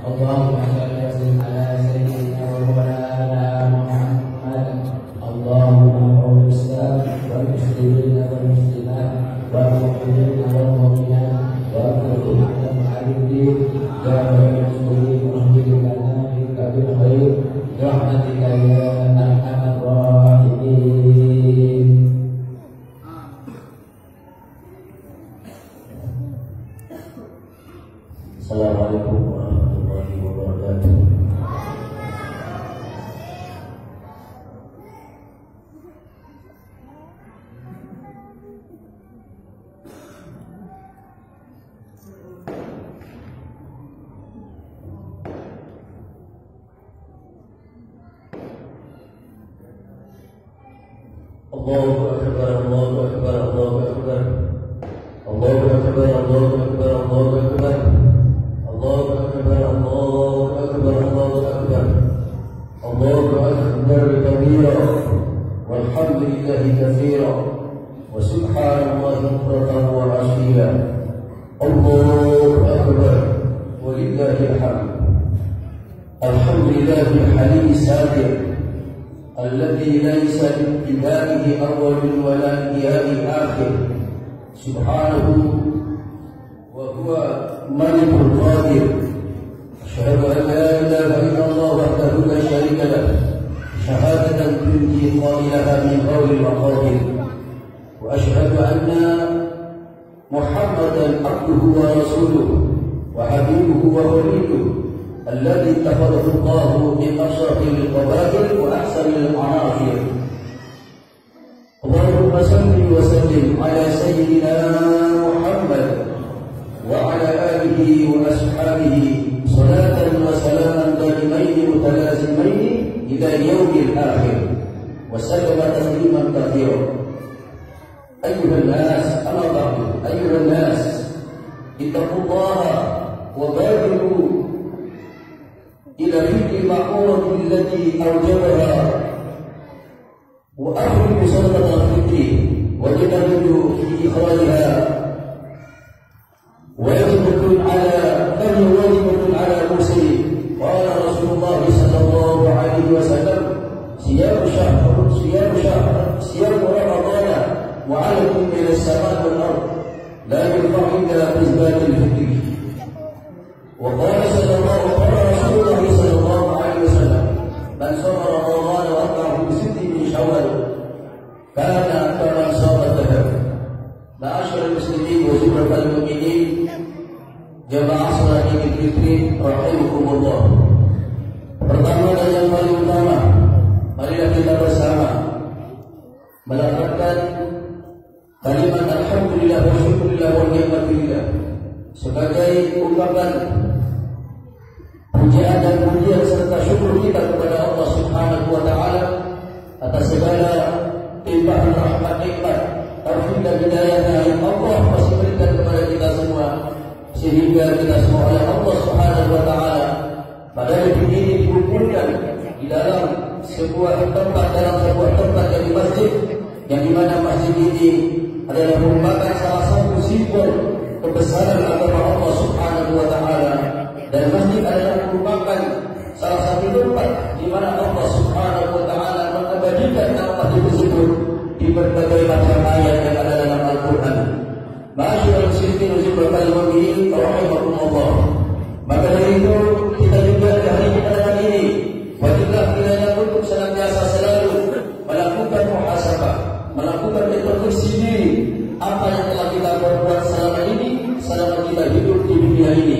اللهم صل وسلم على سيدنا ومولانا محمد. اللهم اعز الاسلام والمسلمين والمسلمات والمؤمنين والمؤمنات واكرم على الدين يا رب المسلمين واهدنا لنا بك بالخير برحمتك يا ارحم الراحمين. Assalamualaikum warahmatullahi wabarakatuh. Allahu Akbar, Allahu Akbar, Allahu Akbar. Allahu Akbar, Allahu Akbar, Allahu Akbar. Allahu Akbar, Allahu Akbar, Allahu Akbar. Allahu Akbar kabira walhamdulillahi katsira wa subhanallahi bukratan wa asila. Allahu Akbar walillahil hamd. Alhamdulillahil halim sabiq الذي ليس لابتدائه أول ولا انتهائه آخر سبحانه وهو ملك القادر. أشهد أن لا إله إلا الله وحده لا شريك له شهادة تنجي قائلها من قول المقادير. وأشهد أن محمدا عبده ورسوله وحبيبه وخليله الذي اتخذه الله من أشرف القبائل وأحسن العناصر. اللهم صل وسلم على سيدنا محمد وعلى آله وأصحابه صلاة وسلاما دائمين متلازمين إلى اليوم الآخر وسلم تسليما كثيرا. أيها الناس، أما بعد، أيها الناس اتقوا الله وبادروا إلى فعل المأمورة التي أوجبها وأخرجوا صدقة الفطر وتجددوا في إخراجها واجبة على المسلم. قال رسول الله صلى الله عليه وسلم: صيام رمضان وعليكم من السماء والأرض لا يرفع إلا بإثبات الفطر. وقال رسول الله صلى الله عليه وسلم: من صام رمضان وأتبعه بست من شوال كان كمن صام الدهر. معاشر المسلمين وزمرة المؤمنين jamaah salat Idul Fitri rahimakumullah. Pertama dan yang paling utama, marilah kita bersama melafazkan kalimat alhamdulillah wa syukurillah wa ni'matillah sebagai ungkapan pujian dan pujian serta syukur kita kepada Allah Subhanahu wa taala atas segala limpahan rahmat nikmat taufik dan hidayah yang Allah masih berikan kepada kita semua, sehingga kita semua oleh Allah Subhanahu wa taala pada detik ini dikumpulkan di dalam sebuah tempat yang di masjid, yang dimana masjid ini adalah merupakan salah satu simbol kebesaran agama Allah Subhanahu wa taala, dan masjid adalah merupakan salah satu tempat di mana Allah Subhanahu wa taala mengabadikan nama tersebut di berbagai macam ayat yang ada dalam Al-Qur'an. Ma'asyiral muslimin wal mu'minin rahimakumullah. Maka dari itu kita juga di hari kita ini wajiblah kiranya untuk senantiasa selalu melakukan muhasabah, melakukan introspeksi diri apa yang telah kita perbuat selama ini, selama kita hidup di dunia ini.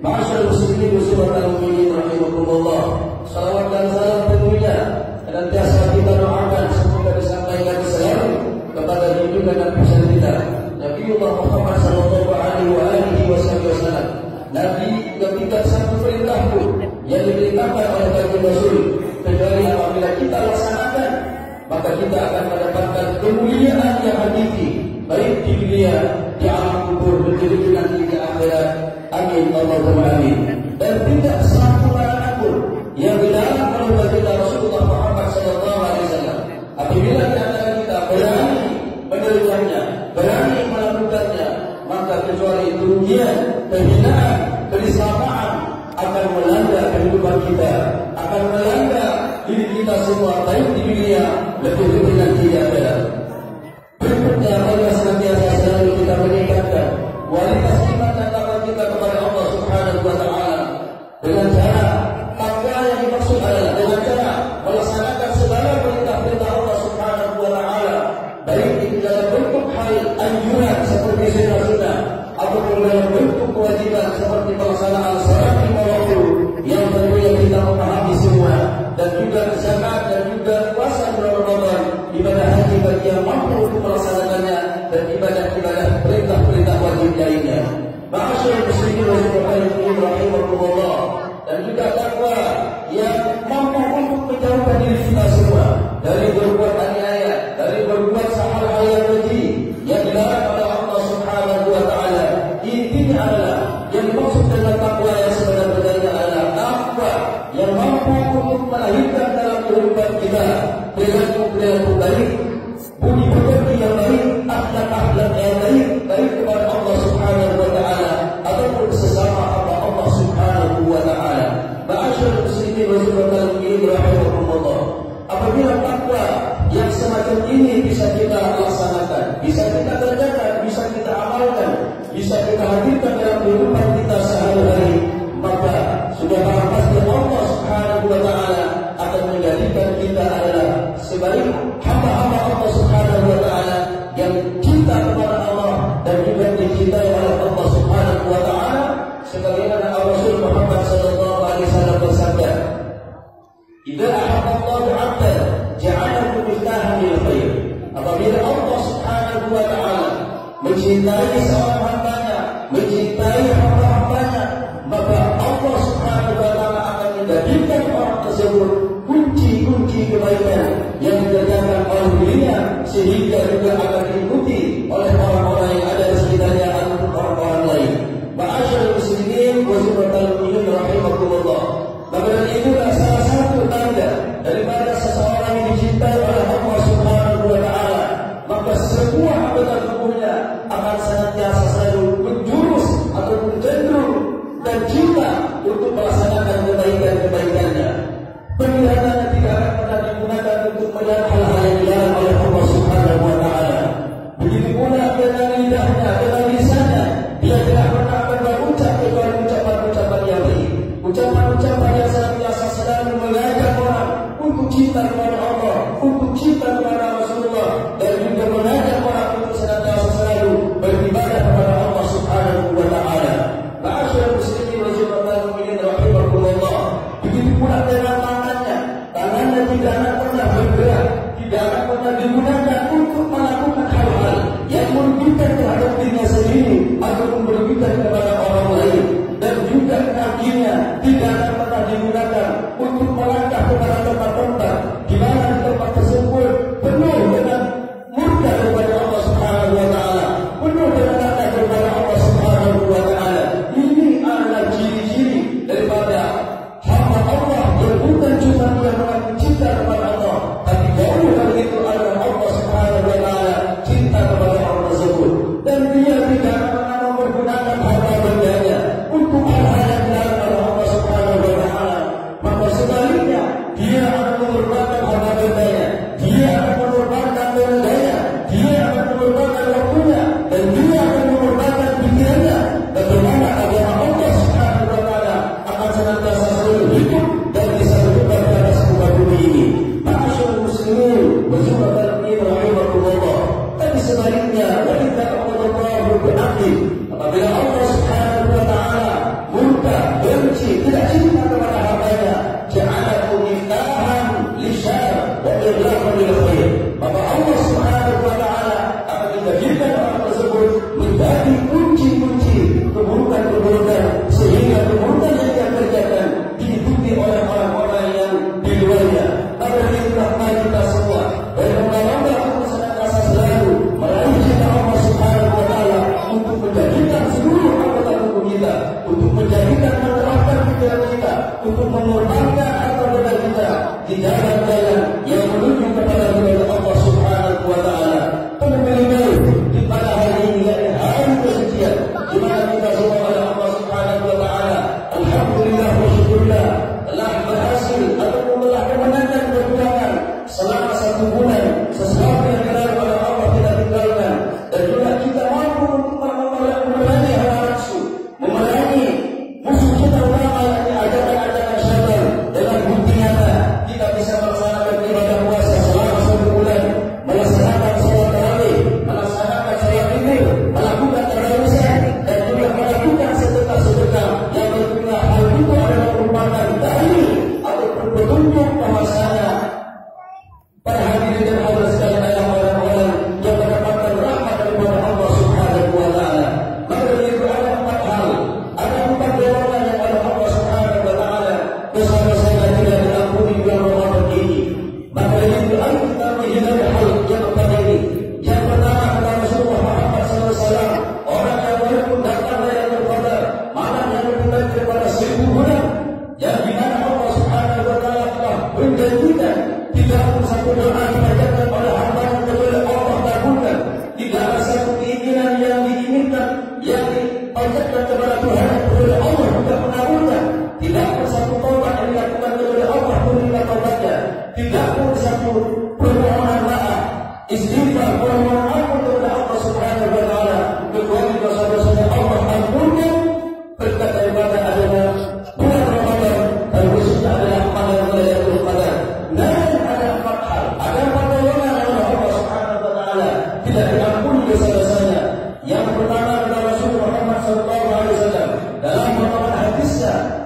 Ma'asyiral muslimin wal mu'minin rahimakumullah. Salawat dan salam tentunya senantiasa kita doakan semoga disampaikan selalu kepada junjungan dan pesan kita Nabiullah Muhammad sallallahu alaihi wasallam. Nabi ketika satu perintah pun yang diberitakan oleh bagi Rasul kecuali apabila kita laksanakan maka kita akan mendapatkan kemuliaan yang hakiki baik di dunia, di alam kubur, dan nanti di akhirat. Amin Allahumma amin. Dan tidak satu larangan pun yang dilarang oleh baginda Rasulullah Muhammad sallallahu alaihi wasallam apabila kita berani menerimanya, berani melakukannya, maka kecuali kerugian, kehinaan, keniscayaan akan kehidupan kita, akan melanda diri kita semua, baik di dunia lebih nanti di akhirat. Berikutnya, marilah senantiasa selalu kita meningkatkan kualitas iman dan takwa kita kepada Allah Subhanahu wa Ta'ala dengan cara takwa yang dimaksud adalah dengan cara melaksanakan segala perintah-perintah Allah Subhanahu wa Ta'ala, baik itu dalam bentuk hal anjuran seperti sunnah ataupun dalam bentuk kewajiban seperti pelaksanaan salat lima waktu yang tentunya kita memahami semua, dan juga zakat dan juga puasa bulan Ramadan, ibadah haji bagi yang mampu untuk melaksanakannya, dan ibadah-ibadah perintah-perintah wajib lainnya. Ma'asyiral muslimin wal muslimat rahimakumullah, dan juga takwa yang mampu untuk menjauhkan diri kita semua dari berbuat aniaya, dari berbuat hal-hal yang keji yang dilarang oleh Allah Subhanahu wa Ta'ala. Intinya adalah yang dimaksud dengan takwa yang sebenarnya adalah takwa yang mampu untuk melahirkan dalam kehidupan kita perilaku-perilaku baik, budi pekerti yang baik, akhlak-akhlak yang baik, baik kepada Allah Subhanahu wa Ta'ala ataupun sesama hamba Allah Subhanahu wa Ta'ala. Ma'asyiral muslimin wal muslimat rahimakumullah, apabila takwa yang semacam ini bisa kita laksanakan, bisa kita kerjakan, bisa kita amalkan, bisa kita hadirkan dalam kehidupan kita sehari-hari, maka sudah pasti Allah Subhanahu wa Ta'ala akan menjadikan kita adalah sebaik hamba-hamba Allah Subhanahu wa Ta'ala yang cinta kepada Allah dan juga dicintai oleh Allah Subhanahu wa Ta'ala, sebagaimana Rasul Muhammad sallallahu alaihi wasallam bersabda, "Idza ahabba Allahu 'abdan ja'alahu miftahan lil khair." Apabila Allah Subhanahu wa Ta'ala mencintai seorang hambanya, mencintai hamba-hambanya, maka Allah Subhanahu wa Ta'ala akan menjadikan orang tersebut kunci-kunci kebaikan yang dikerjakan oleh dirinya, sehingga juga akan diikuti oleh orang-orang yang ada di sekitarnya ataupun orang-orang lain. Ma'asyiral muslimin wa muslimat rahimakumullah, maka itulah salah satu tanda daripada seseorang yang dicintai oleh Allah Subhanahu wa Ta'ala, maka semua anggota tubuhnya akan senantiasa selalu menjurus ataupun cenderung dan cinta untuk melaksanakan kebaikan-kebaikannya. Penglihatannya tidak akan pernah digunakan untuk melihat hal-hal yang dilarang oleh Allah Subhanahu wa Ta'ala. Begitu pula dengan lidahnya, dengan lisannya, dia tidak pernah akan berucap kecuali ucapan-ucapan yang baik, ucapan-ucapan yang senantiasa selalu mengajak orang untuk cinta kepada Allah, untuk cinta kepada Rasulullah, dan juga mengajak orang untuk senantiasa selalu beribadah kepada Allah Subhanahu wa Ta'ala. Ma'asyiral muslimin wal muslimat rahimakumullah, begitu pula dengan tangannya tidak akan pernah bergerak, tidak akan pernah digunakan untuk melakukan hal-hal yang merugikan terhadap dirinya sendiri ataupun merugikan kepada orang lain, dan juga kakinya tidak akan pernah digunakan untuk melangkah kepada tempat-tempat di mana tempat tersebut penuh dengan murka kepada Allah Subhanahu wa Ta'ala, penuh dengan laknat kepada Allah Subhanahu wa Ta'ala. Ini adalah ciri-ciri daripada hamba Allah yang bukan cuma dia mengaku cinta kepada Allah, tapi jauh dari itu adalah Allah Subhanahu wa Ta'ala cinta kepada orang tersebut, dan dia tidak akan mempergunakan harta bendanya untuk hal-hal yang dilarang oleh Allah Subhanahu wa Ta'ala. Maka sebaliknya, dia akan mengorbankan harta bendanya, dia akan mengorbankan tenaganya, dia akan mengorbankan waktunya, dan dia akan mengorbankan pikirannya, bagaimana agama Allah Subhanahu wa Ta'ala akan senantiasa selalu hidup dan disalurkan ke atas muka bumi ini. Ma'asyiral muslimin wa muslimat rahimakumullah, tapi sebaliknya, wanita Allah berarti apabila Allah Subhanahu wa Ta'ala murka, benci, tidak cinta kepada hambanya, ja'alahu miftahan lisyar wa irlaqan lil khair, maka Allah Subhanahu wa Ta'ala akan menjadikan orang tersebut menjadi kunci-kunci keburukan-keburukan, sehingga keburukan yang dia kerjakan diikuti oleh orang-orang yang di luarnya. Maka itulah mari kita semua berbangga-bangga untuk senantiasa selalu meraih cinta Allah Subhanahu wa Ta'ala, untuk menjadikan seluruh anggota tubuh kita, untuk menjadikan menerapkan pikiran kita, untuk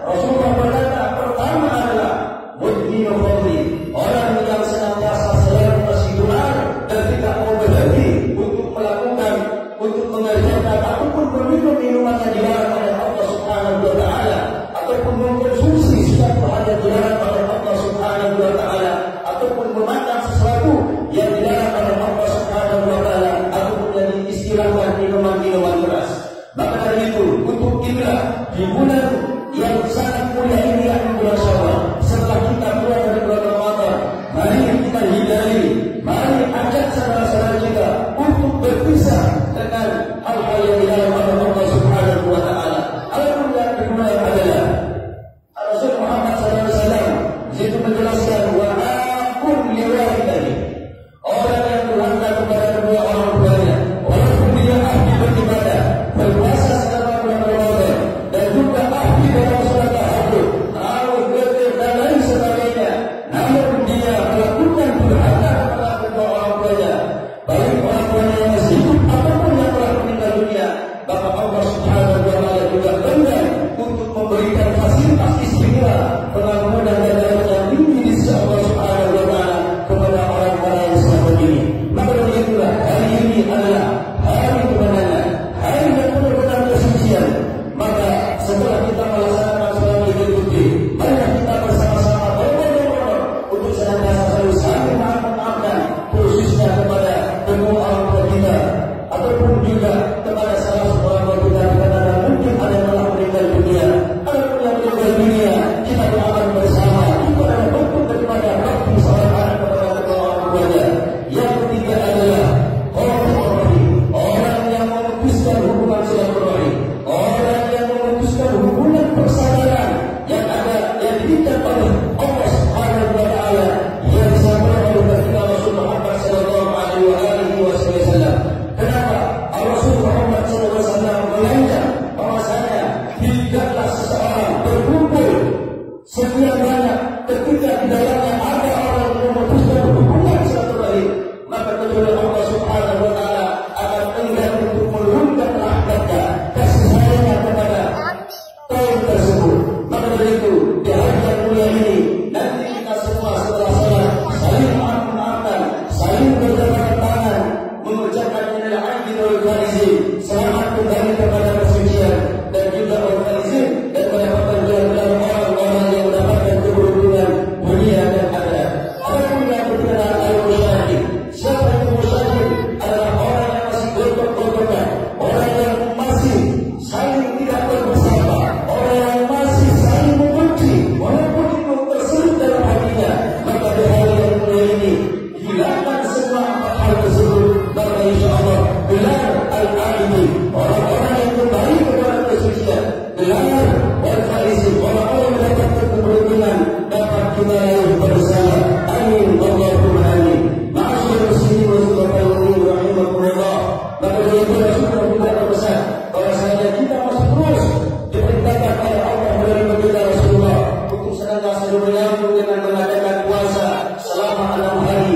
Rasulullah berkata, pertama adalah mudhinu khamri, orang yang senantiasa selalu masih doa dan tidak mau berhenti untuk melakukan, untuk mengerjakan ataupun meminum minuman yang dilarang oleh Allah Subhanahu wa taala, ataupun mengkonsumsi sesuatu hal yang dilarang oleh Allah Subhanahu wa taala, ataupun memakan sesuatu yang dilarang oleh Allah Subhanahu wa taala, ataupun yang diistilahkan minuman-minuman keras. Maka dari itu, untuk kita di bulan yang sangat mulia ini, yang bulan Syawal, setelah kita keluar dari bulan Ramadan, mari kita hindari, mari ajak saudara-saudara kita untuk berpisah dengan hal-hal yang dilarang oleh Allah Subhanahu wa taala. Hal yang dimulai adalah Rasul Muhammad SAW itu menjelaskan, wa aqul liwalidayhi, orang yang durhaka kepada kedua orang tuanya walaupun dia ahli beribadah, berpuasa selama bulan Ramadan, dan juga ahli dalam salat tahajud, tarawih, witir dan lain sebagainya, namun dia melakukan durhaka kepada kedua orang tuanya, baik orang tuanya yang masih hidup ataupun yang telah meninggal dunia, maka Allah Subhanahu wa taala juga enggan untuk memberikan fasilitas istimewa, pengampunan dan rahmat yang tinggi di sisi Allah Subhanahu wa taala kepada orang-orang yang seperti ini. Maka dari itulah hari ini adalah hari kemenangan, hari yang benar-benar kesucian. Maka setelah kita melaksanakan sholat Idul Fitri, mari kita bersama-sama berbondong-bondong untuk senantiasa selalu saling memaafkan, khususnya kepada kedua orang tua kita, ataupun juga kepada salah seorang orang kita karena mungkin ada yang telah meninggal dunia. Adapun yang meninggal dunia, kita doakan bersama. Itu adalah bentuk daripada bakti seorang anak kepada kedua orang tuanya. Yang ketiga adalah orang yang memutuskan hubungan silaturahim, orang yang memutuskan hubungan persaudaraan yang ada, yang diberikan oleh Allah Subhanahu wa taala, yang disampaikan oleh baginda Rasul Muhammad sallallahu alaihi wasallam. Kenapa Rasul Muhammad sallallahu alaihi wasallam mengajak bahwasanya tidaklah seseorang berkumpul sekian banyak ketika di dalamnya ada orang yang memutuskan hubungan silaturahim, maka kecuali Allah Subhanahu wa taala akan enggan untuk menurunkan rahmatnya, kasih sayangnya kepada kaum tersebut. Maka dari itu, di hari yang mulia ini, nanti kita semua setelah salat saling maaf-maafkan, saling berjabat tangan, mengucapkan innal hamdalillah wal faizin, selamat kembali kepada kesucian, dan juga organisir dan mendapatkan jalan-jalan orang-orang yang mendapatkan keberuntungan dunia dan akhirat. Adapun yang berkenaan al-musyahid, siapa itu musyahid? Adalah orang yang masih gontok-gontokan, orang yang masih saling tidak bersama, orang yang masih saling membenci, walaupun itu terselip dalam hatinya. Maka di hari yang mulia ini, hilangkan semua hal tersebut. Maka insya Allah gelar al-aidi, orang-orang yang kembali kepada kesucian, gelar wal-faizin, orang-orang yang mendapatkan keberuntungan, dapat kita lalui bersama. Amin Allahumma amin. Ma'asyar muslimin wa subhanallahi wa rahimakumullah. Maka dari itu Rasulullah juga berpesan bahwasanya kita masih terus diperintahkan oleh Allah melalui baginda Rasulullah untuk senantiasa menyambung dengan mengadakan puasa selama 6 hari,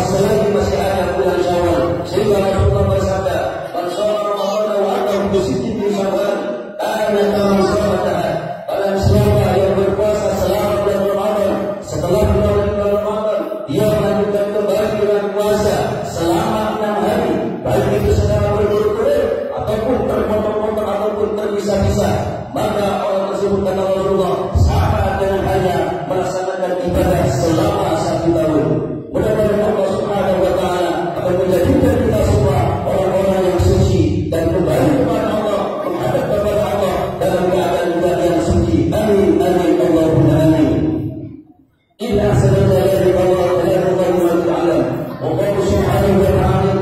selagi masih ada bulan Syawal. Sehingga Rasulullah bersabda, "Man shalla Ramadan wa atahu bi sittin min Syawal, kana kama shalla." Barang siapa yang berpuasa selama bulan Ramadan, setelah bulan Ramadan dia melanjutkan kembali dengan puasa selama 6 hari, baik itu secara berturut-turut ataupun terpotong-potong ataupun terpisah-pisah, maka orang tersebut kata Rasulullah sama dengan hanya melaksanakan ibadah selama 1 tahun. Mudah-mudahan Allah Subhanahu wa taala akan menjadikan kita semua orang-orang yang suci dan kembali kepada Allah, menghadap kepada Allah dalam keadaan kita yang suci. Amin amin Allahumma amin. Inna sallallahu alaihi wa sallam wa qala subhanahu wa ta'ala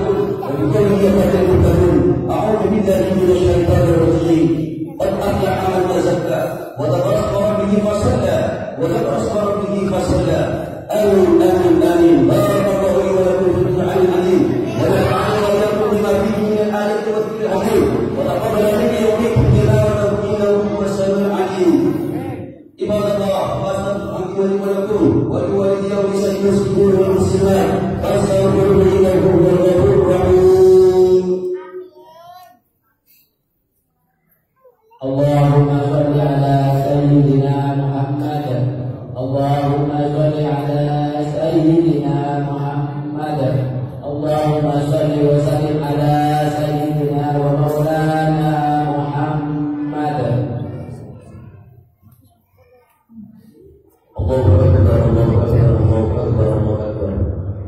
wa bikulli yawmin muttaqun. A'udzu billahi minasy syaithanir rajim. Qad aflaha man tazakka wa tadhakkara bihi fasalla wa tadhakkara bihi fasalla. Amin amin amin. Barakallahu li wa lakum fil Qur'anil azim wa nafa'ani wa iyyakum bima fihi min al-ayati wa dhikril hakim wa taqabbal minni wa minkum tilawatahu innahu huwas samiul alim. Ibadallah, wa lakum wa liwalidayhi wa lisa'il muslimin wal muslimat fastaghfiruhu innahu huwal ghafurur rahim. Allahumma shalli ala sayyidina Allahu Akbar, Allahu Akbar, Allahu Akbar, Allahu Akbar,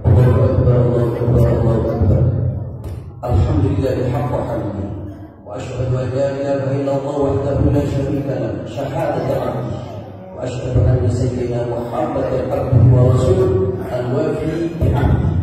Allahu Akbar, Allahu Akbar, Allahu Akbar. Alhamdulillahil haqqa hamdi wa asyhadu an la ilaha illallah wahdahu la syarika lahu syahadatan 'abdi wa asyhadu anna sayyidina Muhammadan abduhu wa rasuluhu al-wafi bi'ahdi.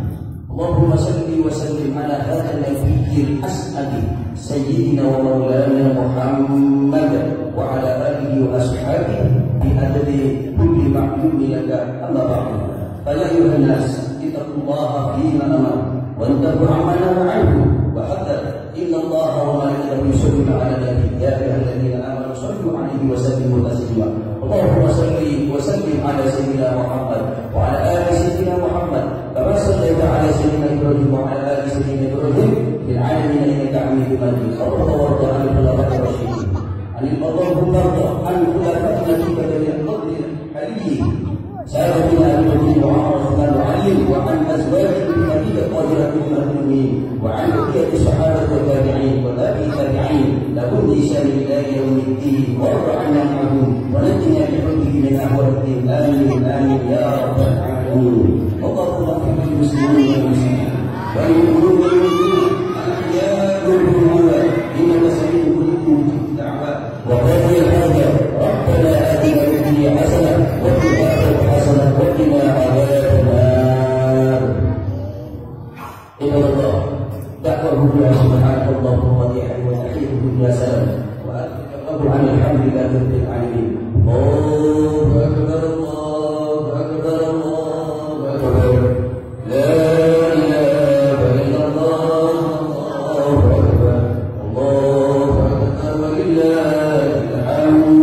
Allahumma salli wa sallim ala hadzal nabiyyil as'adi sayyidina wa maulana Muhammad wa ala alihi wa ashabihi bi adadi kulli ma'lumin laka amma ba'du. Fa ya ayyuhan nas ittaqullaha fima amara wa antahu amana anhu wa hadda inna Allaha wa malaikatahu yusalluna 'alan nabiy ya ayyuhalladzina amanu sallu 'alaihi wa sallimu taslima. Allahumma salli wa sallim ala sayyidina Muhammad wa ala ali sayyidina Muhammad kama sallaita ala sayyidina Ibrahim wa ala ali sayyidina Ibrahim fil 'alamin innaka Hamidum Majid. Allahumma warda 'anil khulafa'ir rasyidin. Allahumma warda 'anil khulafa'ir rasyidin al-fadl al-ali سابقنا النبي وعرفنا العليم وعن ازواجه الخليفه قادره المؤمنين وعن بقيه الصحابه والتابعين وتابعي التابعين لهم بإحسان الى يوم الدين وارض عنا معهم ونجنا بحبه من اهوال الدين امين امين يا رب العالمين. اللهم اغفر للمسلمين والمسلمات والمؤمنين والمؤمنات الاحياء والاموات انك سميع قريب مجيب الدعوات وقاضي الحاجه. ربنا اتنا في الدنيا حسنه وفي الاخره حسنه وقنا عذاب النار. عباد الله دعوه بالله سبحانه اللهم وضيعه وتحيه بالله سلام وأكبر عن الحمد لله رب العالمين. الله أكبر الله أكبر الله أكبر لا إله إلا الله الله أكبر الله أكبر ولله الحمد.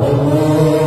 Allah